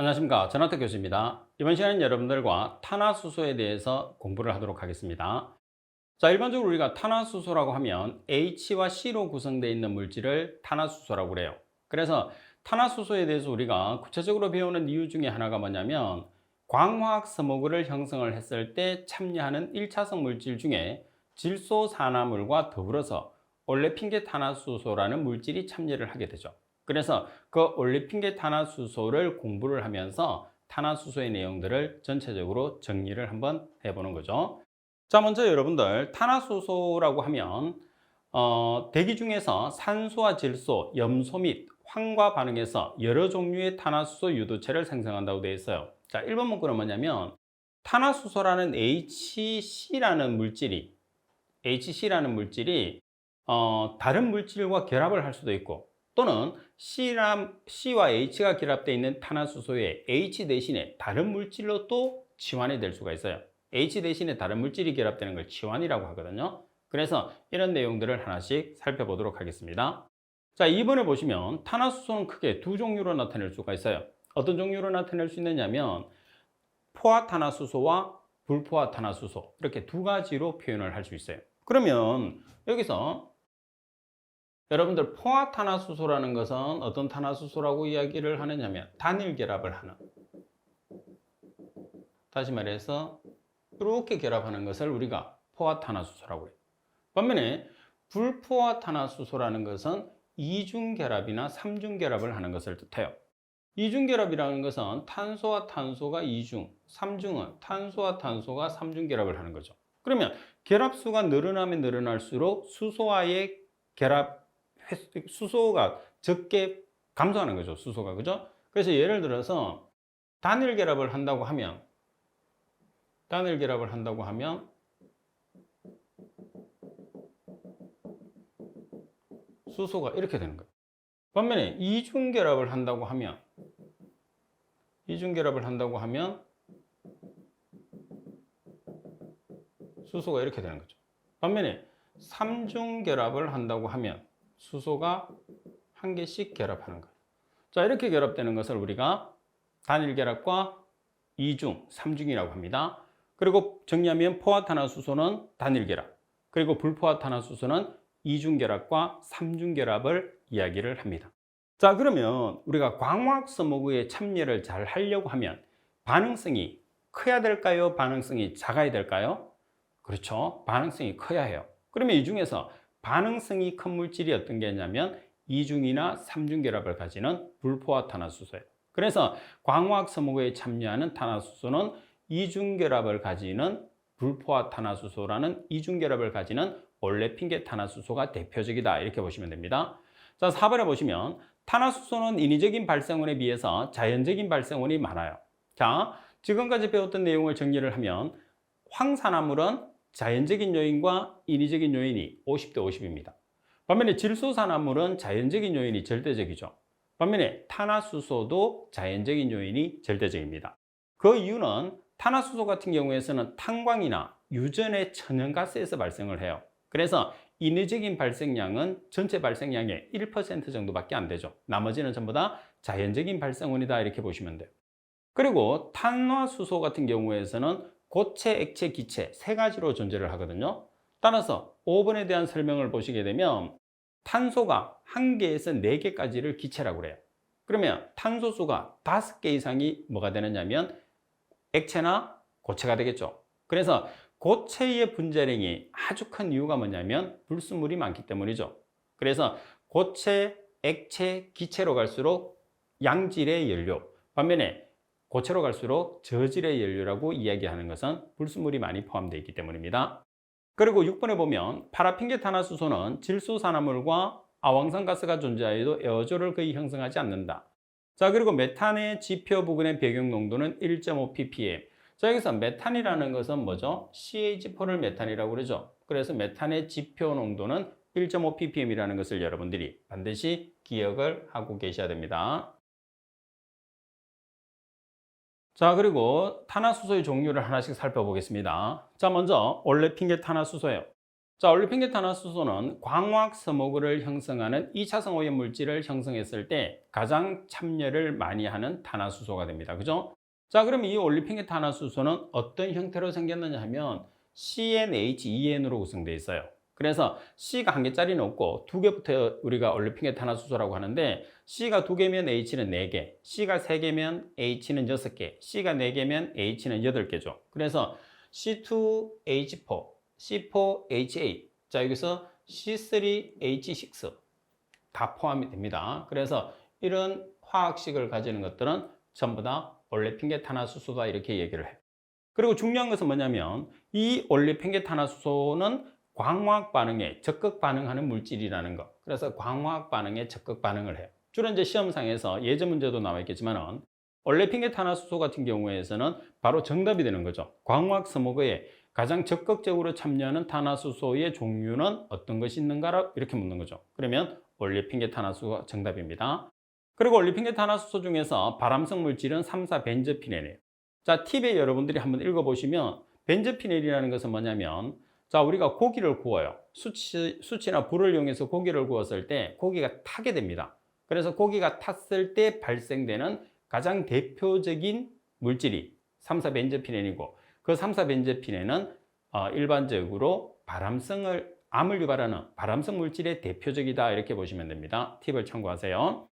안녕하십니까. 전학태 교수입니다. 이번 시간은 여러분들과 탄화수소에 대해서 공부를 하도록 하겠습니다. 자, 일반적으로 우리가 탄화수소라고 하면 H와 C로 구성되어 있는 물질을 탄화수소라고 그래요. 그래서 탄화수소에 대해서 우리가 구체적으로 배우는 이유 중에 하나가 뭐냐면 광화학 서모그를 형성을 했을 때 참여하는 1차성 물질 중에 질소산화물과 더불어서 올레핀계 탄화수소라는 물질이 참여를 하게 되죠. 그래서 그 올레핀계 탄화수소를 공부를 하면서 탄화수소의 내용들을 전체적으로 정리를 한번 해보는 거죠. 자, 먼저 여러분들 탄화수소라고 하면 대기 중에서 산소와 질소, 염소 및 황과 반응해서 여러 종류의 탄화수소 유도체를 생성한다고 되어 있어요. 자, 1번 문구는 뭐냐면 탄화수소라는 HC라는 물질이 다른 물질과 결합을 할 수도 있고, 또는 C와 H가 결합되어 있는 탄화수소에 H 대신에 다른 물질로 또 치환이 될 수가 있어요. H 대신에 다른 물질이 결합되는 걸 치환이라고 하거든요. 그래서 이런 내용들을 하나씩 살펴보도록 하겠습니다. 자, 2번에 보시면 탄화수소는 크게 두 종류로 나타낼 수가 있어요. 어떤 종류로 나타낼 수 있느냐면 포화탄화수소와 불포화탄화수소, 이렇게 두 가지로 표현을 할 수 있어요. 그러면 여기서 여러분들 포화탄화수소라는 것은 어떤 탄화수소라고 이야기를 하느냐면 단일 결합을 하는, 다시 말해서 이렇게 결합하는 것을 우리가 포화탄화수소라고 해요. 반면에 불포화탄화수소라는 것은 이중결합이나 삼중결합을 하는 것을 뜻해요. 이중결합이라는 것은 탄소와 탄소가 이중, 삼중은 탄소와 탄소가 삼중결합을 하는 거죠. 그러면 결합수가 늘어나면 늘어날수록 수소가 적게 감소하는 거죠. 수소가. 그죠? 그래서 예를 들어서 단일 결합을 한다고 하면 수소가 이렇게 되는 거예요. 반면에 이중결합을 한다고 하면 수소가 이렇게 되는 거죠. 반면에 삼중결합을 한다고 하면 수소가 한 개씩 결합하는 거예요. 자, 이렇게 결합되는 것을 우리가 단일결합과 이중, 삼중이라고 합니다. 그리고 정리하면 포화탄화수소는 단일결합, 그리고 불포화탄화수소는 이중결합과 삼중결합을 이야기를 합니다. 자, 그러면 우리가 광화학 서모그의 참여를 잘 하려고 하면 반응성이 커야 될까요? 반응성이 작아야 될까요? 그렇죠. 반응성이 커야 해요. 그러면 이 중에서 반응성이 큰 물질이 어떤 게 있냐면 이중이나 삼중 결합을 가지는 불포화탄화수소예요. 그래서 광화학 서모그에 참여하는 탄화수소는 이중결합을 가지는 불포화탄화수소라는 이중결합을 가지는 올레핀계 탄화수소가 대표적이다, 이렇게 보시면 됩니다. 자, 4번에 보시면 탄화수소는 인위적인 발생원에 비해서 자연적인 발생원이 많아요. 자, 지금까지 배웠던 내용을 정리를 하면 황산화물은 자연적인 요인과 인위적인 요인이 50대 50입니다. 반면에 질소산화물은 자연적인 요인이 절대적이죠. 반면에 탄화수소도 자연적인 요인이 절대적입니다. 그 이유는 탄화수소 같은 경우에서는 탄광이나 유전의 천연가스에서 발생을 해요. 그래서 인위적인 발생량은 전체 발생량의 1% 정도밖에 안 되죠. 나머지는 전부 다 자연적인 발생원이다, 이렇게 보시면 돼요. 그리고 탄화수소 같은 경우에서는 고체, 액체, 기체 세 가지로 존재를 하거든요. 따라서 5번에 대한 설명을 보시게 되면 탄소가 1개에서 4개까지를 기체라고 그래요. 그러면 탄소수가 5개 이상이 뭐가 되느냐면 액체나 고체가 되겠죠. 그래서 고체의 분자량이 아주 큰 이유가 뭐냐면 불순물이 많기 때문이죠. 그래서 고체, 액체, 기체로 갈수록 양질의 연료, 반면에 고체로 갈수록 저질의 연료라고 이야기하는 것은 불순물이 많이 포함되어 있기 때문입니다. 그리고 6번에 보면 파라핀계 탄화수소는 질소산화물과 아황산가스가 존재하여도 에어졸을 거의 형성하지 않는다. 자, 그리고 메탄의 지표 부근의 배경 농도는 1.5 ppm. 자, 여기서 메탄이라는 것은 뭐죠? CH4를 메탄이라고 그러죠. 그래서 메탄의 지표 농도는 1.5 ppm이라는 것을 여러분들이 반드시 기억을 하고 계셔야 됩니다. 자, 그리고 탄화수소의 종류를 하나씩 살펴보겠습니다. 자, 먼저 올레핀계 탄화수소예요. 자, 올리핀계탄화수소는 광화학 서모그를 형성하는 2차성 오염 물질을 형성했을 때 가장 참여를 많이 하는 탄화수소가 됩니다. 그죠? 자, 그럼 이 올리핀계탄화수소는 어떤 형태로 생겼느냐 하면 CnH2n으로 구성되어 있어요. 그래서 C가 한 개짜리는 없고 두 개부터 우리가 올리핀계탄화수소라고 하는데, C가 두 개면 H는 네 개, C가 세 개면 H는 여섯 개, C가 네 개면 H는 여덟 개죠. 그래서 C2H4, C4H8, 자 여기서 C3H6 다 포함이 됩니다. 그래서 이런 화학식을 가지는 것들은 전부 다 올리핀계탄화수소다 이렇게 얘기를 해요. 그리고 중요한 것은 뭐냐면 이 올리핀계탄화수소는 광화학 반응에 적극 반응하는 물질이라는 것. 그래서 광화학 반응에 적극 반응을 해요. 주로 이제 시험상에서 예제 문제도 나와 있겠지만은 올리핀계탄화수소 같은 경우에서는 바로 정답이 되는 거죠. 광화학 서모그에 가장 적극적으로 참여하는 탄화수소의 종류는 어떤 것이 있는가 이렇게 묻는 거죠. 그러면 올리핀계탄화수소가 정답입니다. 그리고 올리핀계탄화수소 중에서 발암성 물질은 3,4-벤저피렌이에요. 자, 팁에 여러분들이 한번 읽어보시면 벤저피렌이라는 것은 뭐냐면, 자, 우리가 고기를 구워요. 수치나 불을 이용해서 고기를 구웠을 때 고기가 타게 됩니다. 그래서 고기가 탔을 때 발생되는 가장 대표적인 물질이 3,4-벤저피렌이고, 그 3,4-벤저피렌은 일반적으로 암을 유발하는 발암성 물질의 대표적이다 이렇게 보시면 됩니다. 팁을 참고하세요.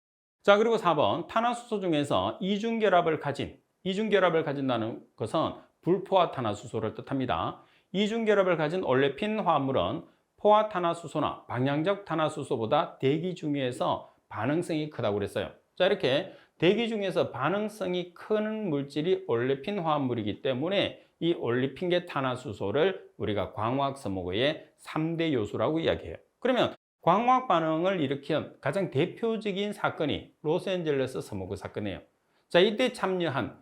자, 그리고 4번 탄화수소 중에서 이중결합을 가진다는 것은 불포화탄화수소를 뜻합니다. 이중결합을 가진 올레핀 화합물은 포화탄화수소나 방향적 탄화수소보다 대기 중에서 반응성이 크다고 그랬어요. 자, 이렇게 대기 중에서 반응성이 큰 물질이 올레핀 화합물이기 때문에 이 올리핀계탄화수소를 우리가 광화학 서모그의 3대 요소라고 이야기해요. 그러면 광화학 반응을 일으킨 가장 대표적인 사건이 로스앤젤레스 서모그 사건이에요. 자, 이때 참여한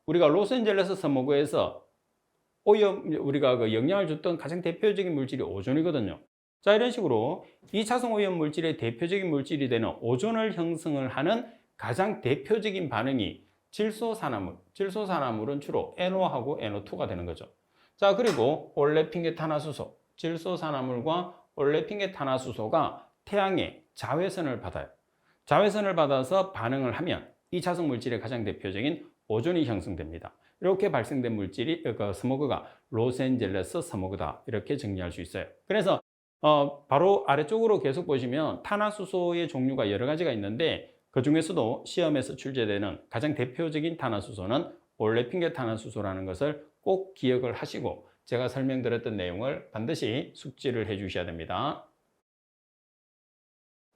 우리가 로스앤젤레스 서모그에서 우리가 영향을 줬던 가장 대표적인 물질이 오존이거든요. 자, 이런 식으로 2차성 오염 물질의 대표적인 물질이 되는 오존을 형성을 하는 가장 대표적인 반응이 질소산화물은 주로 NO하고 NO2가 되는 거죠. 자, 그리고 올레핀계탄화수소, 질소산화물과 올레핀계탄화수소가 태양의 자외선을 받아요. 자외선을 받아서 반응을 하면 2차성 물질의 가장 대표적인 오존이 형성됩니다. 이렇게 발생된 물질이 스모그가 로스앤젤레스 스모그다 이렇게 정리할 수 있어요. 그래서 바로 아래쪽으로 계속 보시면 탄화수소의 종류가 여러 가지가 있는데, 그 중에서도 시험에서 출제되는 가장 대표적인 탄화수소는 올레핀계탄화수소라는 것을 꼭 기억을 하시고 제가 설명드렸던 내용을 반드시 숙지를 해 주셔야 됩니다.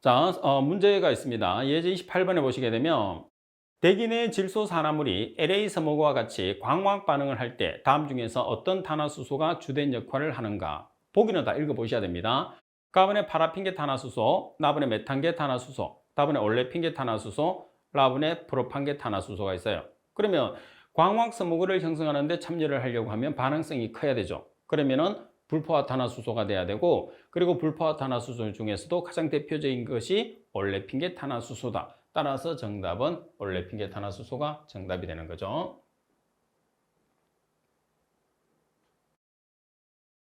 자, 문제가 있습니다. 예제 28번에 보시게 되면 대기 내 질소산화물이 LA 서모그와 같이 광화학 반응을 할 때 다음 중에서 어떤 탄화수소가 주된 역할을 하는가? 보기는 다 읽어보셔야 됩니다. 가번에 파라핀계탄화수소, 나번에 메탄계탄화수소, 다번에 올레핀계탄화수소, 라번에 프로판계탄화수소가 있어요. 그러면 광화학 서모그를 형성하는데 참여를 하려고 하면 반응성이 커야 되죠. 그러면은 불포화탄화수소가 돼야 되고, 그리고 불포화탄화수소 중에서도 가장 대표적인 것이 올레핀계탄화수소다. 따라서 정답은 올레핀계탄화수소가 정답이 되는 거죠.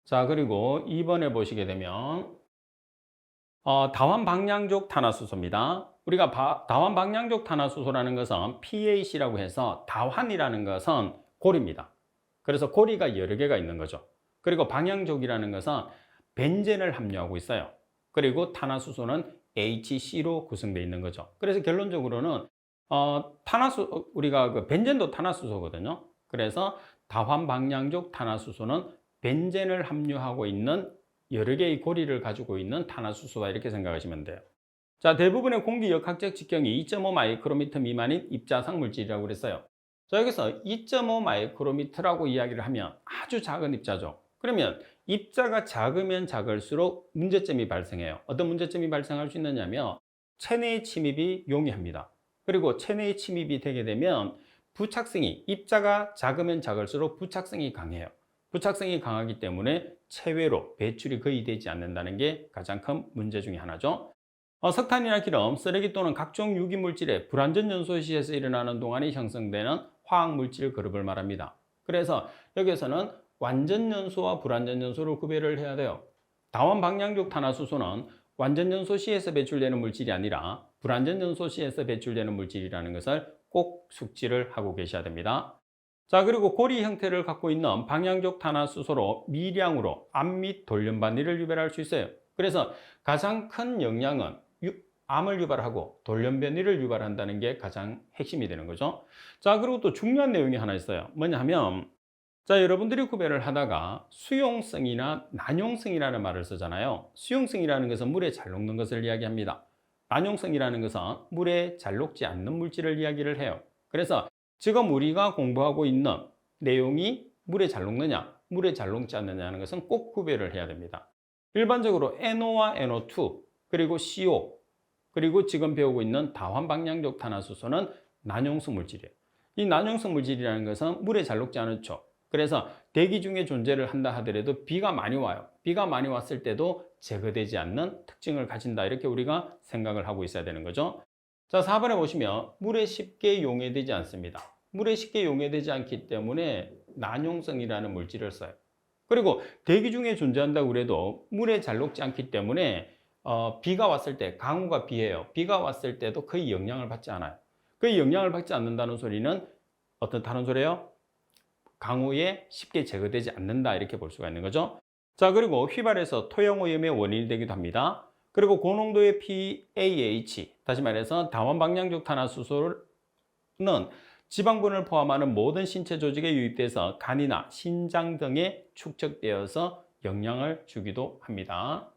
자, 그리고 2번에 보시게 되면 다환방향족 탄화수소입니다. 우리가 다환방향족 탄화수소라는 것은 PAC라고 해서 다환이라는 것은 고리입니다. 그래서 고리가 여러 개가 있는 거죠. 그리고 방향족이라는 것은 벤젠을 함유하고 있어요. 그리고 탄화수소는 HC로 구성되어 있는 거죠. 그래서 결론적으로는 우리가 벤젠도 탄화수소거든요. 그래서 다환방향족 탄화수소는 벤젠을 함유하고 있는 여러 개의 고리를 가지고 있는 탄화수소다 이렇게 생각하시면 돼요. 자, 대부분의 공기 역학적 직경이 2.5 마이크로미터 미만인 입자상 물질이라고 그랬어요. 자, 여기서 2.5 마이크로미터라고 이야기를 하면 아주 작은 입자죠. 그러면 입자가 작으면 작을수록 문제점이 발생해요. 어떤 문제점이 발생할 수 있느냐면 체내의 침입이 용이합니다. 그리고 체내의 침입이 되게 되면 입자가 작으면 작을수록 부착성이 강해요. 부착성이 강하기 때문에 체외로 배출이 거의 되지 않는다는 게 가장 큰 문제 중에 하나죠. 석탄이나 기름, 쓰레기 또는 각종 유기물질의 불완전 연소 시에서 일어나는 동안에 형성되는 화학물질 그룹을 말합니다. 그래서 여기서는 완전 연소와 불완전 연소를 구별을 해야 돼요. 다원 방향족 탄화수소는 완전 연소 시에서 배출되는 물질이 아니라 불완전 연소 시에서 배출되는 물질이라는 것을 꼭 숙지를 하고 계셔야 됩니다. 자, 그리고 고리 형태를 갖고 있는 방향족 탄화수소로 미량으로 암 및 돌연반이를 유발할 수 있어요. 그래서 가장 큰 영향은 암을 유발하고 돌연변이를 유발한다는 게 가장 핵심이 되는 거죠. 자, 그리고 또 중요한 내용이 하나 있어요. 뭐냐 하면, 자, 여러분들이 구별을 하다가 수용성이나 난용성이라는 말을 쓰잖아요. 수용성이라는 것은 물에 잘 녹는 것을 이야기합니다. 난용성이라는 것은 물에 잘 녹지 않는 물질을 이야기를 해요. 그래서 지금 우리가 공부하고 있는 내용이 물에 잘 녹느냐, 물에 잘 녹지 않느냐는 것은 꼭 구별을 해야 됩니다. 일반적으로 NO와 NO2, 그리고 CO, 그리고 지금 배우고 있는 다환방향족 탄화수소는 난용성 물질이에요. 이 난용성 물질이라는 것은 물에 잘 녹지 않죠. 그래서 대기 중에 존재를 한다 하더라도 비가 많이 와요. 비가 많이 왔을 때도 제거되지 않는 특징을 가진다. 이렇게 우리가 생각을 하고 있어야 되는 거죠. 자, 4번에 보시면 물에 쉽게 용해되지 않습니다. 물에 쉽게 용해되지 않기 때문에 난용성이라는 물질을 써요. 그리고 대기 중에 존재한다고 그래도 물에 잘 녹지 않기 때문에 비가 왔을 때, 강우가 비예요. 비가 왔을 때도 거의 영향을 받지 않아요. 거의 영향을 받지 않는다는 소리는 어떤 다른 소리예요? 강우에 쉽게 제거되지 않는다, 이렇게 볼 수가 있는 거죠. 자, 그리고 휘발에서 토양오염의 원인이 되기도 합니다. 그리고 고농도의 PAH, 다시 말해서 다원방향족 탄화수소는 지방분을 포함하는 모든 신체 조직에 유입돼서 간이나 신장 등에 축적되어서 영향을 주기도 합니다.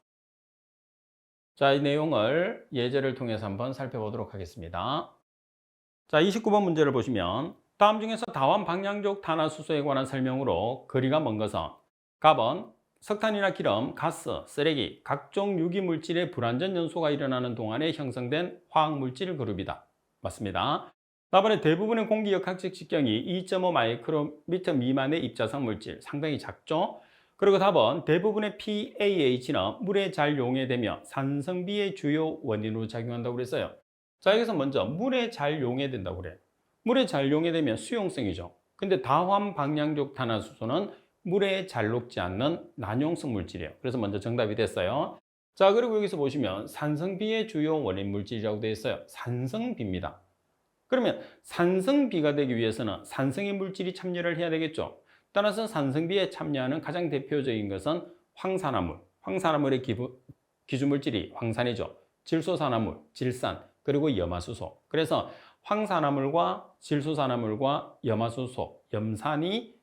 자, 이 내용을 예제를 통해서 한번 살펴보도록 하겠습니다. 자, 29번 문제를 보시면 다음 중에서 다원방향족 탄화수소에 관한 설명으로 거리가 먼 것은 갑은 석탄이나 기름, 가스, 쓰레기, 각종 유기물질의 불완전 연소가 일어나는 동안에 형성된 화학물질 그룹이다. 맞습니다. 답안에 대부분의 공기 역학적 직경이 2.5 마이크로미터 미만의 입자성 물질, 상당히 작죠? 그리고 답은 대부분의 PAH는 물에 잘 용해되며 산성비의 주요 원인으로 작용한다고 그랬어요. 자, 여기서 먼저 물에 잘 용해된다고 그래요. 물에 잘 용해되면 수용성이죠. 근데 다환방향족 탄화수소는 물에 잘 녹지 않는 난용성 물질이에요. 그래서 먼저 정답이 됐어요. 자, 그리고 여기서 보시면 산성비의 주요 원인 물질이라고 되어 있어요. 산성비입니다. 그러면 산성비가 되기 위해서는 산성의 물질이 참여를 해야 되겠죠. 따라서 산성비에 참여하는 가장 대표적인 것은 황산화물. 황산화물의 기주물질이 황산이죠. 질소산화물, 질산, 그리고 염화수소. 그래서 황산화물과 질소산화물과 염화수소, 염산이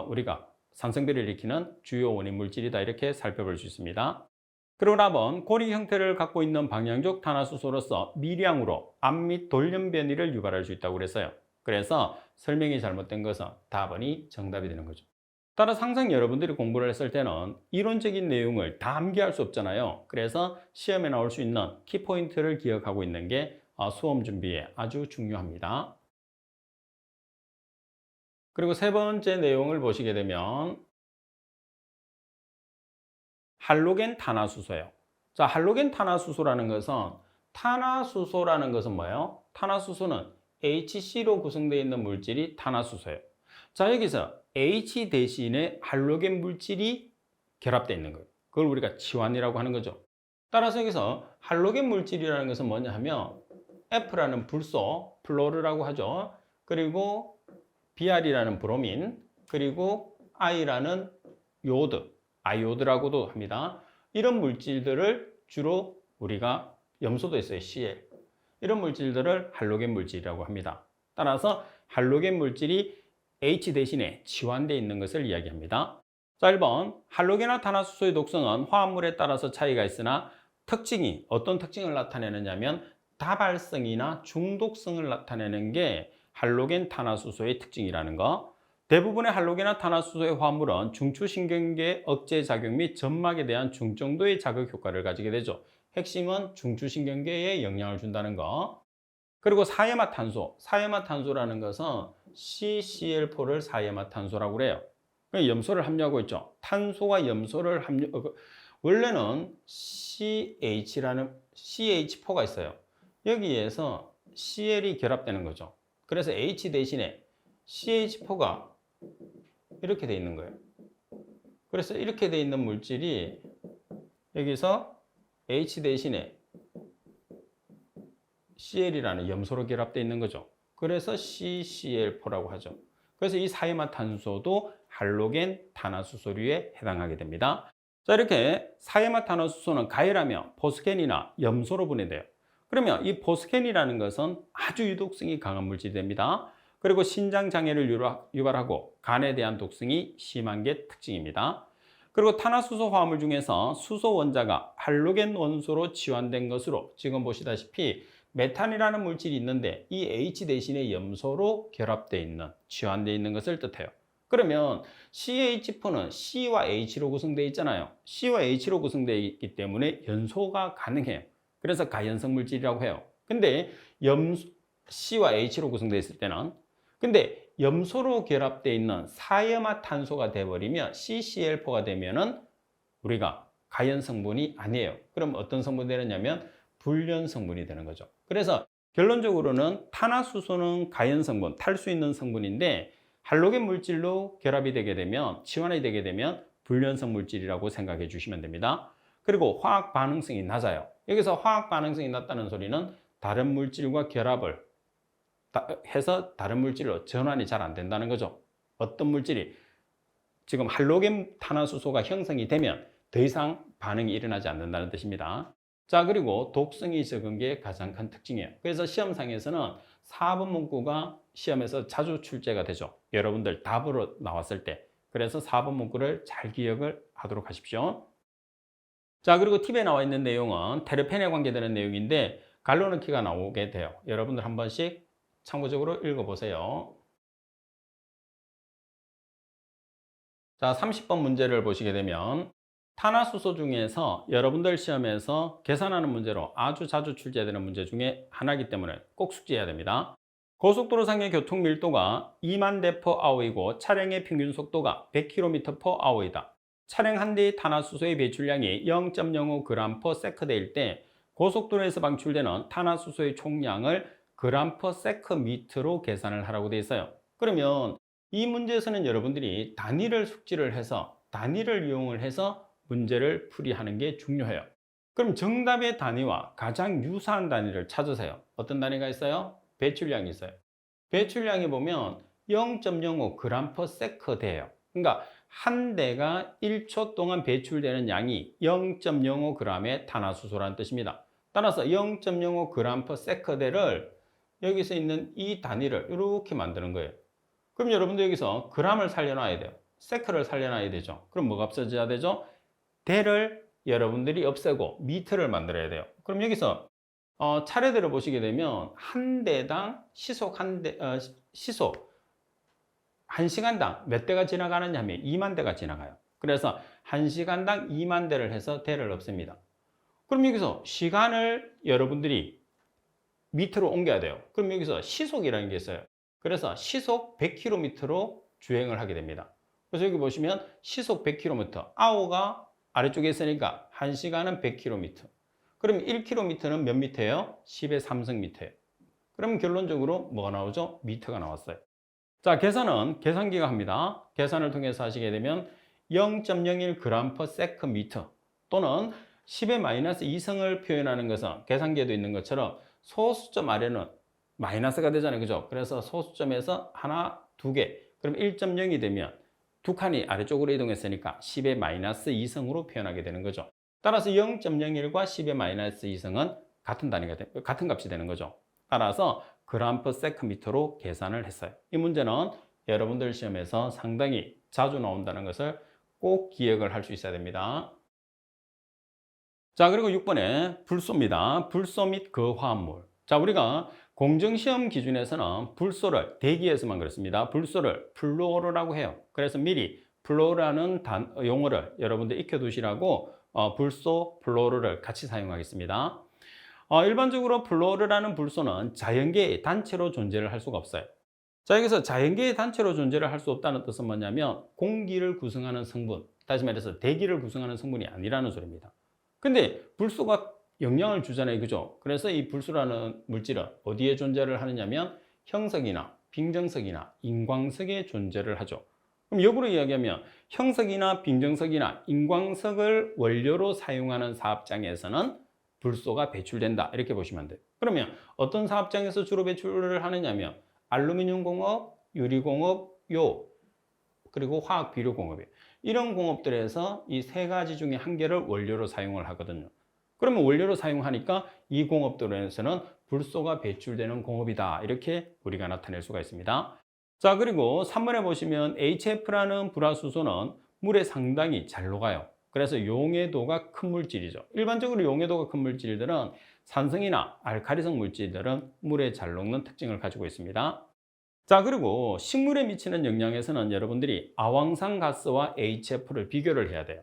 우리가 산성비를 일으키는 주요 원인 물질이다, 이렇게 살펴볼 수 있습니다. 그리고 답은 고리 형태를 갖고 있는 방향족 탄화수소로서 미량으로 암 및 돌연변이를 유발할 수 있다고 그랬어요. 그래서 설명이 잘못된 것은 답은이 정답이 되는 거죠. 따라서 항상 여러분들이 공부를 했을 때는 이론적인 내용을 다 암기할 수 없잖아요. 그래서 시험에 나올 수 있는 키포인트를 기억하고 있는 게 수험 준비에 아주 중요합니다. 그리고 세 번째 내용을 보시게 되면 할로겐 탄화수소예요. 자, 할로겐 탄화수소라는 것은 뭐예요? 탄화수소는 HC로 구성되어 있는 물질이 탄화수소예요. 자, 여기서 H 대신에 할로겐 물질이 결합되어 있는 거예요. 그걸 우리가 치환이라고 하는 거죠. 따라서 여기서 할로겐 물질이라는 것은 뭐냐 하면 F라는 불소, 플로르라고 하죠. 그리고 Br이라는 브로민, 그리고 I라는 요드, 아이오드라고도 합니다. 이런 물질들을 주로 우리가 염소도 있어요. Cl. 이런 물질들을 할로겐 물질이라고 합니다. 따라서 할로겐 물질이 H 대신에 치환되어 있는 것을 이야기합니다. 자, 1번 할로겐화 탄화수소의 독성은 화합물에 따라서 차이가 있으나 어떤 특징을 나타내느냐면 다발성이나 중독성을 나타내는 게 할로겐 탄화수소의 특징이라는 거. 대부분의 할로겐화 탄화수소의 화합물은 중추신경계 억제 작용 및 점막에 대한 중정도의 자극 효과를 가지게 되죠. 핵심은 중추신경계에 영향을 준다는 거. 그리고 사염화탄소라는 것은 CCl4를 사염화탄소라고 그래요. 염소를 함유하고 있죠. 탄소가 염소를 원래는 CH4가 있어요. 여기에서 Cl이 결합되는 거죠. 그래서 H 대신에 CH4가 이렇게 돼 있는 거예요. 그래서 이렇게 돼 있는 물질이 여기서 H 대신에 Cl이라는 염소로 결합되어 있는 거죠. 그래서 CCl4라고 하죠. 그래서 이 사이마탄소도 할로겐 탄화수소류에 해당하게 됩니다. 자, 이렇게 사이마탄화수소는 가열하면 포스겐이나 염소로 분해돼요. 그러면 이 포스겐이라는 것은 아주 유독성이 강한 물질이 됩니다. 그리고 신장 장애를 유발하고 간에 대한 독성이 심한 게 특징입니다. 그리고 탄화수소 화합물 중에서 수소 원자가 할로겐 원소로 치환된 것으로 지금 보시다시피 메탄이라는 물질이 있는데 이 H 대신에 염소로 결합되어 있는, 치환되어 있는 것을 뜻해요. 그러면 CH4는 C와 H로 구성되어 있잖아요. C와 H로 구성되어 있기 때문에 연소가 가능해요. 그래서 가연성 물질이라고 해요. 근데 C와 H로 구성되어 있을 때는 근데 염소로 결합되어 있는 사이마탄소가 돼버리면 CCl4가 되면은 우리가 가연 성분이 아니에요. 그럼 어떤 성분이 되느냐면 불연 성분이 되는 거죠. 그래서 결론적으로는 탄화수소는 가연 성분, 탈 수 있는 성분인데 할로겐 물질로 결합이 되게 되면, 치환이 되게 되면 불연성 물질이라고 생각해 주시면 됩니다. 그리고 화학 반응성이 낮아요. 여기서 화학 반응성이 낮다는 소리는 다른 물질과 결합을 해서 다른 물질로 전환이 잘 안 된다는 거죠. 어떤 물질이 지금 할로겐 탄화수소가 형성이 되면 더 이상 반응이 일어나지 않는다는 뜻입니다. 자, 그리고 독성이 적은 게 가장 큰 특징이에요. 그래서 시험상에서는 4번 문구가 시험에서 자주 출제가 되죠. 여러분들 답으로 나왔을 때. 그래서 4번 문구를 잘 기억을 하도록 하십시오. 자, 그리고 팁에 나와 있는 내용은 테르펜에 관계되는 내용인데 갈로넣기가 나오게 돼요. 여러분들 한 번씩 참고적으로 읽어보세요. 자, 30번 문제를 보시게 되면 탄화수소 중에서 여러분들 시험에서 계산하는 문제로 아주 자주 출제되는 문제 중에 하나이기 때문에 꼭 숙지해야 됩니다. 고속도로상의 교통 밀도가 2만 대 per hour이고 차량의 평균 속도가 100km per hour이다. 차량 한 대의 탄화수소의 배출량이 0.05g per second일 때 고속도로에서 방출되는 탄화수소의 총량을 g per sec로 계산을 하라고 되어 있어요. 그러면 이 문제에서는 여러분들이 단위를 숙지를 해서 단위를 이용을 해서 문제를 풀이하는 게 중요해요. 그럼 정답의 단위와 가장 유사한 단위를 찾으세요. 어떤 단위가 있어요? 배출량이 있어요. 배출량이 보면 0.05g per sec 돼요. 그러니까 한 대가 1초 동안 배출되는 양이 0.05g의 탄화수소라는 뜻입니다. 따라서 0.05g per sec 대를 여기서 있는 이 단위를 이렇게 만드는 거예요. 그럼 여러분들 여기서 g을 살려놔야 돼요. sec를 살려놔야 되죠. 그럼 뭐가 없어져야 되죠? 대를 여러분들이 없애고 미터를 만들어야 돼요. 그럼 여기서 차례대로 보시게 되면 한 대당 시속 시속 1시간당 몇 대가 지나가느냐 하면 2만 대가 지나가요. 그래서 1시간당 2만 대를 해서 대를 없앱니다. 그럼 여기서 시간을 여러분들이 미터로 옮겨야 돼요. 그럼 여기서 시속이라는 게 있어요. 그래서 시속 100km로 주행을 하게 됩니다. 그래서 여기 보시면 시속 100km, 아워가 아래쪽에 있으니까 1시간은 100km. 그럼 1km는 몇 미터예요? 10의 3승미터예요. 그럼 결론적으로 뭐가 나오죠? 미터가 나왔어요. 자, 계산은 계산기가 합니다. 계산을 통해서 하시게 되면 0.01g per secm 또는 10의 마이너스 2승을 표현하는 것은 계산기에도 있는 것처럼 소수점 아래는 마이너스가 되잖아요. 그죠? 그래서 소수점에서 하나, 두 개. 그럼 1.0이 되면 두 칸이 아래쪽으로 이동했으니까 10의 마이너스 2승으로 표현하게 되는 거죠. 따라서 0.01과 10의 마이너스 2승은 같은 값이 되는 거죠. 따라서 그램 퍼 세크미터로 계산을 했어요. 이 문제는 여러분들 시험에서 상당히 자주 나온다는 것을 꼭 기억을 할 수 있어야 됩니다. 자, 그리고 6번에 불소입니다. 불소 및 그 화합물. 자, 우리가 공정시험 기준에서는 불소를 대기에서만 그렇습니다. 불소를 플루오르라고 해요. 그래서 미리 플루오르라는 용어를 여러분들 익혀두시라고 불소, 플루오르를 같이 사용하겠습니다. 일반적으로 플루오르라는 불소는 자연계의 단체로 존재를 할 수가 없어요. 자, 여기서 자연계의 단체로 존재를 할 수 없다는 뜻은 뭐냐면 공기를 구성하는 성분, 다시 말해서 대기를 구성하는 성분이 아니라는 소리입니다. 근데 불소가 영향을 주잖아요. 그죠? 그래서 이 불소라는 물질은 어디에 존재를 하느냐면 형석이나 빙정석이나 인광석에 존재를 하죠. 그럼 역으로 이야기하면 형석이나 빙정석이나 인광석을 원료로 사용하는 사업장에서는 불소가 배출된다. 이렇게 보시면 돼요. 그러면 어떤 사업장에서 주로 배출을 하느냐면 알루미늄 공업, 유리 공업, 그리고 화학 비료 공업이에요. 이런 공업들에서 이 세 가지 중에 한 개를 원료로 사용을 하거든요. 그러면 원료로 사용하니까 이 공업들에서는 불소가 배출되는 공업이다. 이렇게 우리가 나타낼 수가 있습니다. 자, 그리고 3번에 보시면 HF라는 불화수소는 물에 상당히 잘 녹아요. 그래서 용해도가 큰 물질이죠. 일반적으로 용해도가 큰 물질들은 산성이나 알칼리성 물질들은 물에 잘 녹는 특징을 가지고 있습니다. 자, 그리고 식물에 미치는 영향에서는 여러분들이 아황산가스와 HF를 비교를 해야 돼요.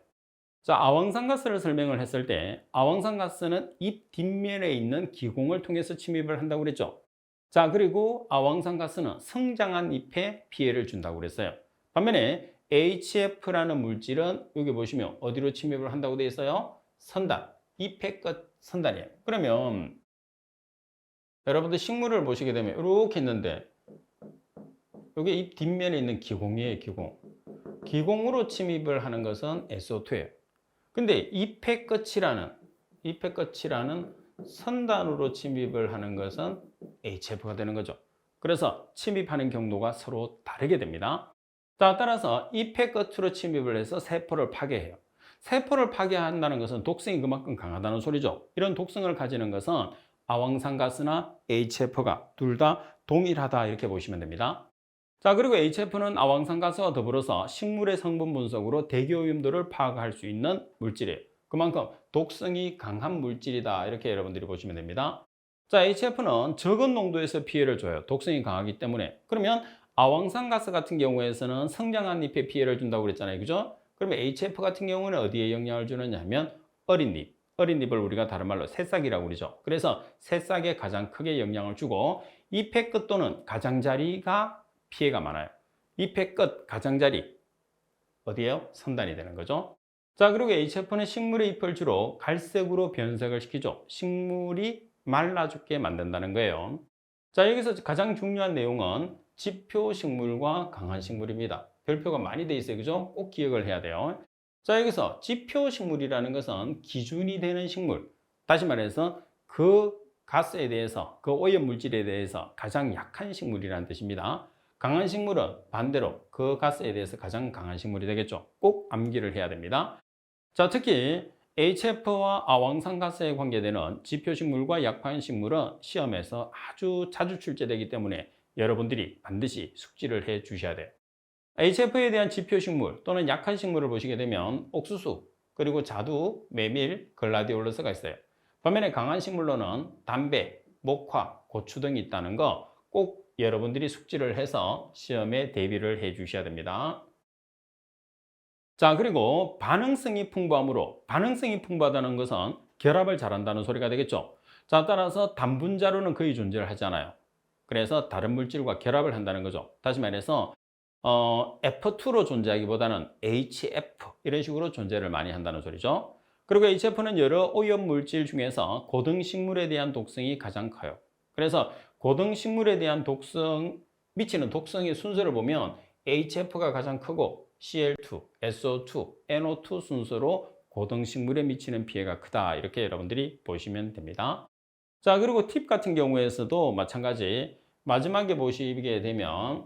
자, 아황산가스를 설명을 했을 때 아황산가스는 잎 뒷면에 있는 기공을 통해서 침입을 한다고 그랬죠. 자, 그리고 아황산가스는 성장한 잎에 피해를 준다고 그랬어요. 반면에 HF라는 물질은 여기 보시면 어디로 침입을 한다고 되어 있어요? 선단, 잎의 끝 선단이에요. 그러면 여러분들 식물을 보시게 되면 이렇게 있는데 이게 잎 뒷면에 있는 기공이에요, 기공. 기공으로 침입을 하는 것은 SO2예요. 근데 잎의 끝이라는 선단으로 침입을 하는 것은 HF가 되는 거죠. 그래서 침입하는 경로가 서로 다르게 됩니다. 자, 따라서 잎의 끝으로 침입을 해서 세포를 파괴해요. 세포를 파괴한다는 것은 독성이 그만큼 강하다는 소리죠. 이런 독성을 가지는 것은 아황산가스나 HF가 둘 다 동일하다 이렇게 보시면 됩니다. 자, 그리고 HF는 아황산가스와 더불어서 식물의 성분 분석으로 대기오염도를 파악할 수 있는 물질이에요. 그만큼 독성이 강한 물질이다 이렇게 여러분들이 보시면 됩니다. 자, HF는 적은 농도에서 피해를 줘요. 독성이 강하기 때문에. 그러면 아황산가스 같은 경우에서는 성장한 잎에 피해를 준다고 그랬잖아요. 그죠? 그러면 HF 같은 경우는 어디에 영향을 주느냐 하면 어린 잎. 어린 잎을 우리가 다른 말로 새싹이라고 그러죠. 그래서 새싹에 가장 크게 영향을 주고 잎의 끝 또는 가장자리가 피해가 많아요. 잎의 끝, 가장자리 어디에요? 선단이 되는 거죠. 자, 그리고 HF는 식물의 잎을 주로 갈색으로 변색을 시키죠. 식물이 말라 죽게 만든다는 거예요. 자, 여기서 가장 중요한 내용은 지표식물과 강한식물입니다. 별표가 많이 돼 있어요. 그죠? 꼭 기억을 해야 돼요. 자, 여기서 지표식물이라는 것은 기준이 되는 식물. 다시 말해서 그 가스에 대해서, 그 오염 물질에 대해서 가장 약한 식물이라는 뜻입니다. 강한 식물은 반대로 그 가스에 대해서 가장 강한 식물이 되겠죠. 꼭 암기를 해야 됩니다. 자, 특히 HF와 아황산가스에 관계되는 지표식물과 약한 식물은 시험에서 아주 자주 출제되기 때문에 여러분들이 반드시 숙지를 해 주셔야 돼요. HF에 대한 지표식물 또는 약한 식물을 보시게 되면 옥수수, 그리고 자두, 메밀, 글라디올러스가 있어요. 반면에 강한 식물로는 담배, 목화, 고추 등이 있다는 거 꼭 여러분들이 숙지를 해서 시험에 대비를 해 주셔야 됩니다. 자, 그리고 반응성이 풍부하므로, 반응성이 풍부하다는 것은 결합을 잘한다는 소리가 되겠죠. 자, 따라서 단분자로는 거의 존재를 하잖아요. 그래서 다른 물질과 결합을 한다는 거죠. 다시 말해서 F2로 존재하기보다는 HF 이런 식으로 존재를 많이 한다는 소리죠. 그리고 HF는 여러 오염 물질 중에서 고등식물에 대한 독성이 가장 커요. 그래서 고등식물에 대한 미치는 독성의 순서를 보면 HF가 가장 크고 Cl2, SO2, NO2 순서로 고등식물에 미치는 피해가 크다. 이렇게 여러분들이 보시면 됩니다. 자, 그리고 팁 같은 경우에서도 마찬가지 마지막에 보시게 되면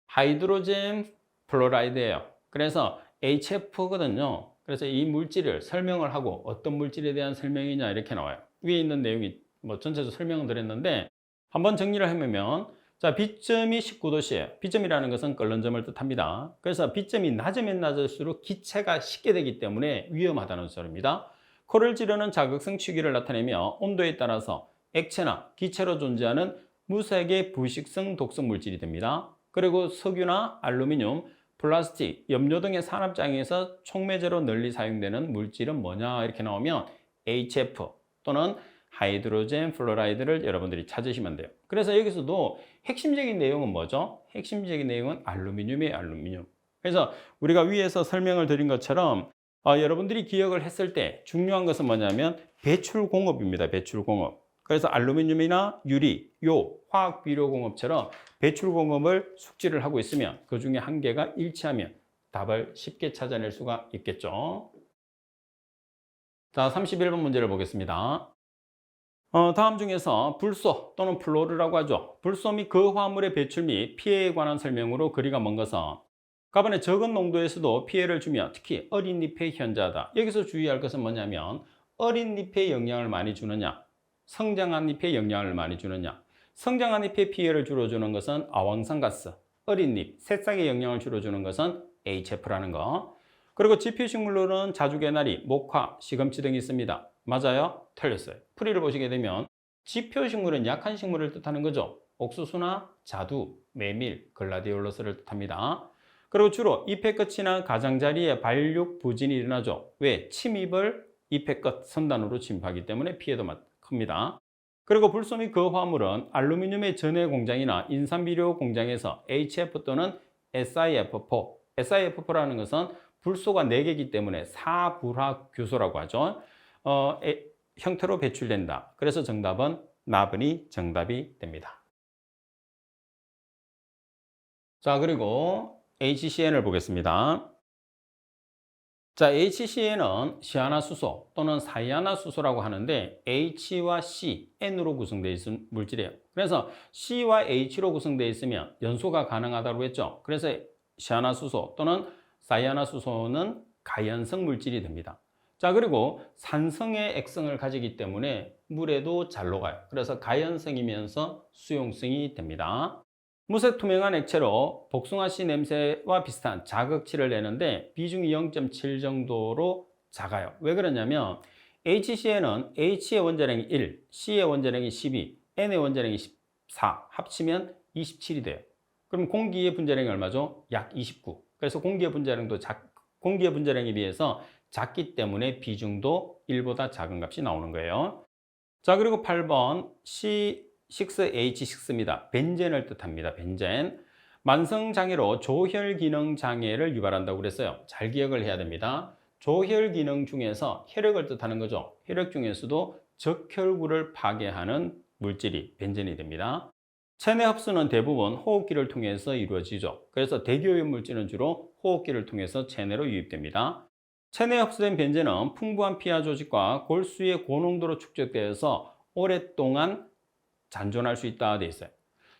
하이드로젠 플로라이드예요. 그래서 HF거든요. 그래서 이 물질을 설명을 하고 어떤 물질에 대한 설명이냐 이렇게 나와요. 위에 있는 내용이 전체적으로 설명을 드렸는데 한번 정리를 해보면 자, B점이 19도씨예요. B점이라는 것은 끓는 점을 뜻합니다. 그래서 B점이 낮으면 낮을수록 기체가 식게 되기 때문에 위험하다는 소리입니다. 코를 찌르는 자극성 취기를 나타내며 온도에 따라서 액체나 기체로 존재하는 무색의 부식성 독성 물질이 됩니다. 그리고 석유나 알루미늄, 플라스틱, 염료 등의 산업장에서 촉매제로 널리 사용되는 물질은 뭐냐 이렇게 나오면 HF 또는 하이드로젠 플로라이드를 여러분들이 찾으시면 돼요. 그래서 여기서도 핵심적인 내용은 뭐죠? 핵심적인 내용은 알루미늄이에요, 알루미늄. 그래서 우리가 위에서 설명을 드린 것처럼 여러분들이 기억을 했을 때 중요한 것은 뭐냐면 배출공업입니다, 배출공업. 그래서 알루미늄이나 유리, 요 화학 비료 공업처럼 배출 공업을 숙지를 하고 있으면 그 중에 한 개가 일치하면 답을 쉽게 찾아낼 수가 있겠죠. 자, 31번 문제를 보겠습니다. 다음 중에서 불소 또는 플로르라고 하죠. 불소 및 그 화물의 배출 및 피해에 관한 설명으로 거리가 먼 것은 가번에 적은 농도에서도 피해를 주며 특히 어린 잎에 현저하다. 여기서 주의할 것은 뭐냐면 어린 잎에 영향을 많이 주느냐, 성장한 잎에 영향을 많이 주느냐. 성장한 잎에 피해를 주로 주는 것은 아황산가스, 어린 잎, 새싹에 영향을 주로 주는 것은 HF라는 거. 그리고 지표식물로는 자주개나리, 목화, 시금치 등이 있습니다. 맞아요? 틀렸어요. 풀이를 보시게 되면 지표식물은 약한 식물을 뜻하는 거죠. 옥수수나 자두, 메밀, 글라디올러스를 뜻합니다. 그리고 주로 잎의 끝이나 가장자리에 발육 부진이 일어나죠. 왜? 침입을 잎의 끝 선단으로 침입하기 때문에 피해도 큽니다. 그리고 불소 및 그 화물은 알루미늄의 전해 공장이나 인산비료 공장에서 HF 또는 SiF4, SiF4라는 것은 불소가 4개이기 때문에 사불화교소라고 하죠. 형태로 배출된다. 그래서 정답은 나분이 정답이 됩니다. 자, 그리고 HCN을 보겠습니다. 자, HCN은 시아나수소 또는 사이아나수소라고 하는데 H와 C, N으로 구성되어 있는 물질이에요. 그래서 C와 H로 구성되어 있으면 연소가 가능하다고 했죠. 그래서 시아나수소 또는 사이아나수소는 가연성 물질이 됩니다. 자, 그리고 산성의 액성을 가지기 때문에 물에도 잘 녹아요. 그래서 가연성이면서 수용성이 됩니다. 무색투명한 액체로 복숭아씨 냄새와 비슷한 자극치를 내는데 비중이 0.7 정도로 작아요. 왜 그러냐면 HCN은 H의 원자량이 1, C의 원자량이 12, N의 원자량이 14 합치면 27이 돼요. 그럼 공기의 분자량이 얼마죠? 약 29. 그래서 공기의 분자량에 비해서 작기 때문에 비중도 1보다 작은 값이 나오는 거예요. 자, 그리고 8번 C6H6입니다. 벤젠을 뜻합니다. 벤젠. 만성장애로 조혈기능장애를 유발한다고 그랬어요. 잘 기억을 해야 됩니다. 조혈기능 중에서 혈액을 뜻하는 거죠. 혈액 중에서도 적혈구를 파괴하는 물질이 벤젠이 됩니다. 체내 흡수는 대부분 호흡기를 통해서 이루어지죠. 그래서 대기오염 물질은 주로 호흡기를 통해서 체내로 유입됩니다. 체내에 흡수된 벤젠은 풍부한 피하 조직과 골수의 고농도로 축적되어서 오랫동안 잔존할 수 있다 되어 있어요.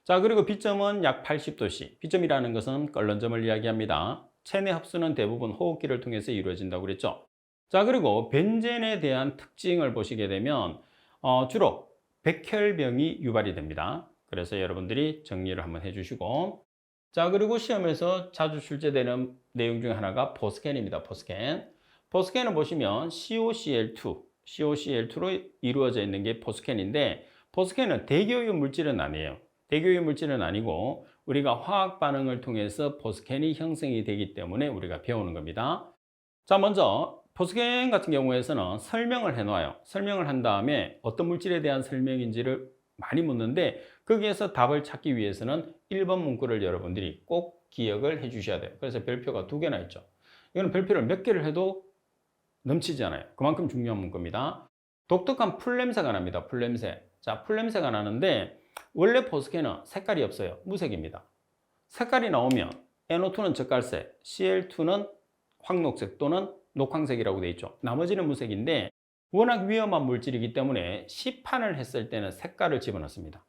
자, 그리고 B점은 약 80도씨. B점이라는 것은 끓는 점을 이야기합니다. 체내 흡수는 대부분 호흡기를 통해서 이루어진다고 그랬죠. 자, 그리고 벤젠에 대한 특징을 보시게 되면 주로 백혈병이 유발이 됩니다. 그래서 여러분들이 정리를 한번 해주시고, 자, 그리고 시험에서 자주 출제되는 내용 중에 하나가 포스캔입니다. 포스캔. 포스캔을 보시면 COCl2로 이루어져 있는 게 포스캔인데, 포스캔은 대기오염 물질은 아니에요. 대기오염 물질은 아니고 우리가 화학 반응을 통해서 포스캔이 형성이 되기 때문에 우리가 배우는 겁니다. 자, 먼저 포스캔 같은 경우에서는 설명을 해놓아요. 설명을 한 다음에 어떤 물질에 대한 설명인지를 많이 묻는데 거기에서 답을 찾기 위해서는 1번 문구를 여러분들이 꼭 기억을 해 주셔야 돼요. 그래서 별표가 2개나 있죠. 이거는 별표를 몇 개를 해도 넘치지 않아요. 그만큼 중요한 문구입니다. 독특한 풀냄새가 납니다. 풀냄새. 자, 풀냄새가 나는데 원래 포스캔은 색깔이 없어요. 무색입니다. 색깔이 나오면 NO2는 젓갈색, Cl2는 황록색 또는 녹황색이라고 되어 있죠. 나머지는 무색인데 워낙 위험한 물질이기 때문에 시판을 했을 때는 색깔을 집어넣습니다.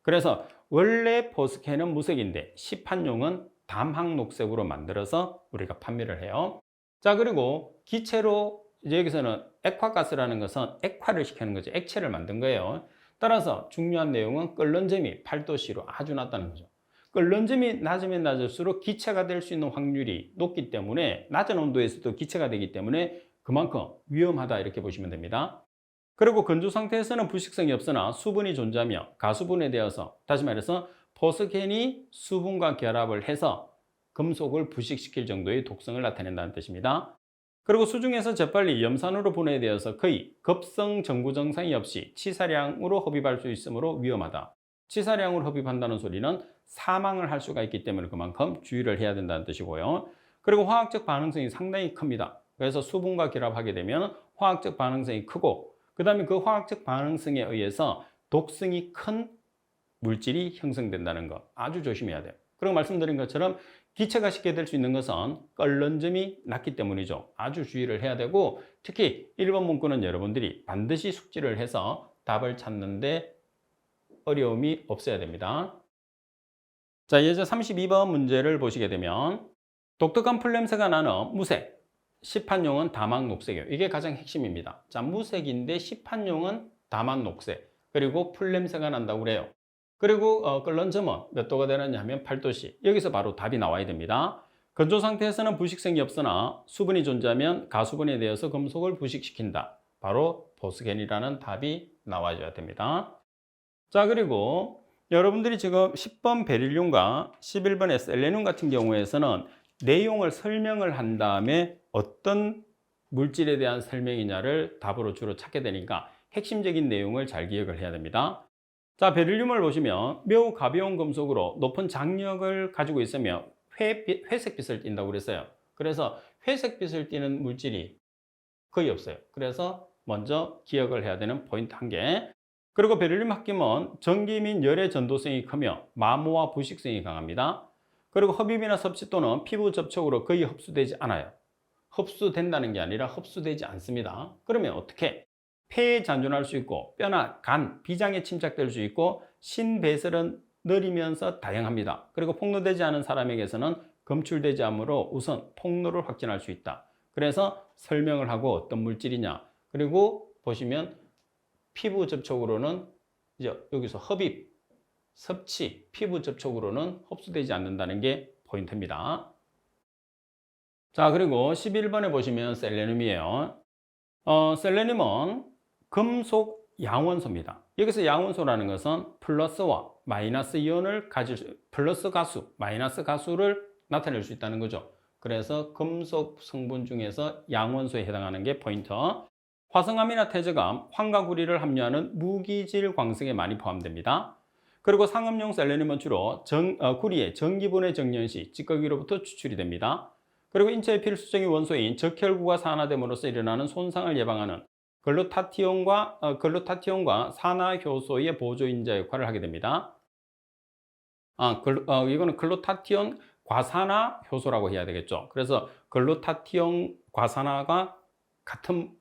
그래서 원래 포스캔은 무색인데 시판용은 담황록색으로 만들어서 우리가 판매를 해요. 자, 그리고 기체로 이제 여기서는 액화가스라는 것은 액화를 시키는 거죠. 액체를 만든 거예요. 따라서 중요한 내용은 끓는 점이 8도씨로 아주 낮다는 거죠. 끓는 점이 낮으면 낮을수록 기체가 될 수 있는 확률이 높기 때문에 낮은 온도에서도 기체가 되기 때문에 그만큼 위험하다 이렇게 보시면 됩니다. 그리고 건조 상태에서는 부식성이 없으나 수분이 존재하며 가수분해 되어서 다시 말해서 포스캔이 수분과 결합을 해서 금속을 부식시킬 정도의 독성을 나타낸다는 뜻입니다. 그리고 수중에서 재빨리 염산으로 분해되어서 거의 급성 전구 증상이 없이 치사량으로 흡입할 수 있으므로 위험하다. 치사량으로 흡입한다는 소리는 사망을 할 수가 있기 때문에 그만큼 주의를 해야 된다는 뜻이고요. 그리고 화학적 반응성이 상당히 큽니다. 그래서 수분과 결합하게 되면 화학적 반응성이 크고 그 다음에 그 화학적 반응성에 의해서 독성이 큰 물질이 형성된다는 거 아주 조심해야 돼요. 그리고 말씀드린 것처럼 기체가 쉽게 될 수 있는 것은 끓는 점이 낮기 때문이죠. 아주 주의를 해야 되고 특히 1번 문구는 여러분들이 반드시 숙지를 해서 답을 찾는데 어려움이 없어야 됩니다. 자, 예제 32번 문제를 보시게 되면 독특한 풀냄새가 나는 무색, 시판용은 다막 녹색이에요. 이게 가장 핵심입니다. 자, 무색인데 시판용은 다막 녹색, 그리고 풀냄새가 난다고 그래요. 그리고 끓는 점은 몇 도가 되느냐 하면 8도씨. 여기서 바로 답이 나와야 됩니다. 건조 상태에서는 부식성이 없으나 수분이 존재하면 가수분해 되어서 금속을 부식시킨다. 바로 보스겐이라는 답이 나와줘야 됩니다. 자, 그리고 여러분들이 지금 10번 베릴륨과 11번의 셀레늄 같은 경우에서는 내용을 설명을 한 다음에 어떤 물질에 대한 설명이냐를 답으로 주로 찾게 되니까 핵심적인 내용을 잘 기억을 해야 됩니다. 자, 베릴륨을 보시면 매우 가벼운 금속으로 높은 장력을 가지고 있으며 회색빛을 띈다고 그랬어요. 그래서 회색빛을 띠는 물질이 거의 없어요. 그래서 먼저 기억을 해야 되는 포인트 한 개. 그리고 베릴륨 합금은 전기 및 열의 전도성이 크며 마모와 부식성이 강합니다. 그리고 흡입이나 섭취 또는 피부 접촉으로 거의 흡수되지 않아요. 흡수된다는 게 아니라 흡수되지 않습니다. 그러면 어떻게? 폐에 잔존할 수 있고 뼈나 간, 비장에 침착될 수 있고 신배설은 느리면서 다양합니다. 그리고 폭로되지 않은 사람에게서는 검출되지 않으므로 우선 폭로를 확진할 수 있다. 그래서 설명을 하고 어떤 물질이냐. 그리고 보시면 피부 접촉으로는 이제 여기서 흡입, 섭취, 피부 접촉으로는 흡수되지 않는다는 게 포인트입니다. 자, 그리고 11번에 보시면 셀레늄이에요. 셀레늄은 금속 양원소입니다. 여기서 양원소라는 것은 플러스와 마이너스 이온을 플러스 가수, 마이너스 가수를 나타낼 수 있다는 거죠. 그래서 금속 성분 중에서 양원소에 해당하는 게 포인트. 화성암이나 태저감, 황과 구리를 함유하는 무기질 광석에 많이 포함됩니다. 그리고 상업용 셀레늄은 주로 구리의 전기분해 정년 시 찌꺼기로부터 추출이 됩니다. 그리고 인체의 필수적인 원소인 적혈구가 산화됨으로써 일어나는 손상을 예방하는 글루타티온과 산화효소의 보조인자 역할을 하게 됩니다. 이거는 글루타티온 과산화 효소라고 해야 되겠죠. 그래서 글루타티온 과산화가 같은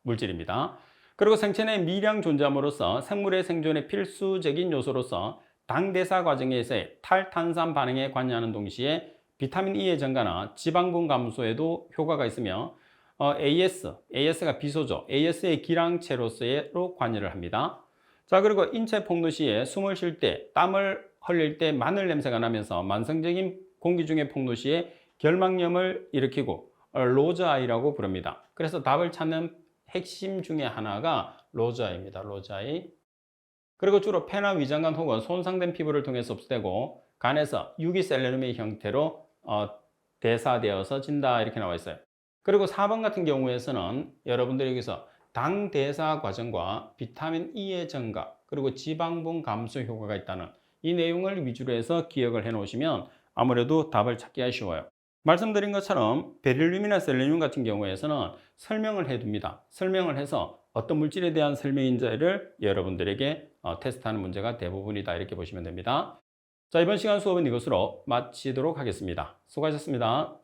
물질입니다. 그리고 생체 내 미량 존재함으로써 생물의 생존에 필수적인 요소로서 당대사 과정에서의 탈탄산 반응에 관여하는 동시에 비타민 E의 증가나 지방분 감소에도 효과가 있으며 AS가 비소죠. AS의 기량체로서로 관여를 합니다. 자, 그리고 인체 폭로 시에 숨을 쉴 때, 땀을 흘릴 때 마늘 냄새가 나면서 만성적인 공기 중의 폭로 시에 결막염을 일으키고 로즈아이라고 부릅니다. 그래서 답을 찾는 핵심 중에 하나가 로즈아이입니다. 로즈아이. 그리고 주로 폐나 위장관 혹은 손상된 피부를 통해서 흡수되고 간에서 유기셀레늄의 형태로 대사되어서 진다 이렇게 나와 있어요. 그리고 4번 같은 경우에서는 여러분들이 여기서 당대사 과정과 비타민 E의 증가 그리고 지방분 감소 효과가 있다는 이 내용을 위주로 해서 기억을 해 놓으시면 아무래도 답을 찾기가 쉬워요. 말씀드린 것처럼 베릴륨이나 셀레늄 같은 경우에서는 설명을 해둡니다. 설명을 해서 어떤 물질에 대한 설명인지를 여러분들에게 테스트하는 문제가 대부분이다 이렇게 보시면 됩니다. 자, 이번 시간 수업은 이것으로 마치도록 하겠습니다. 수고하셨습니다.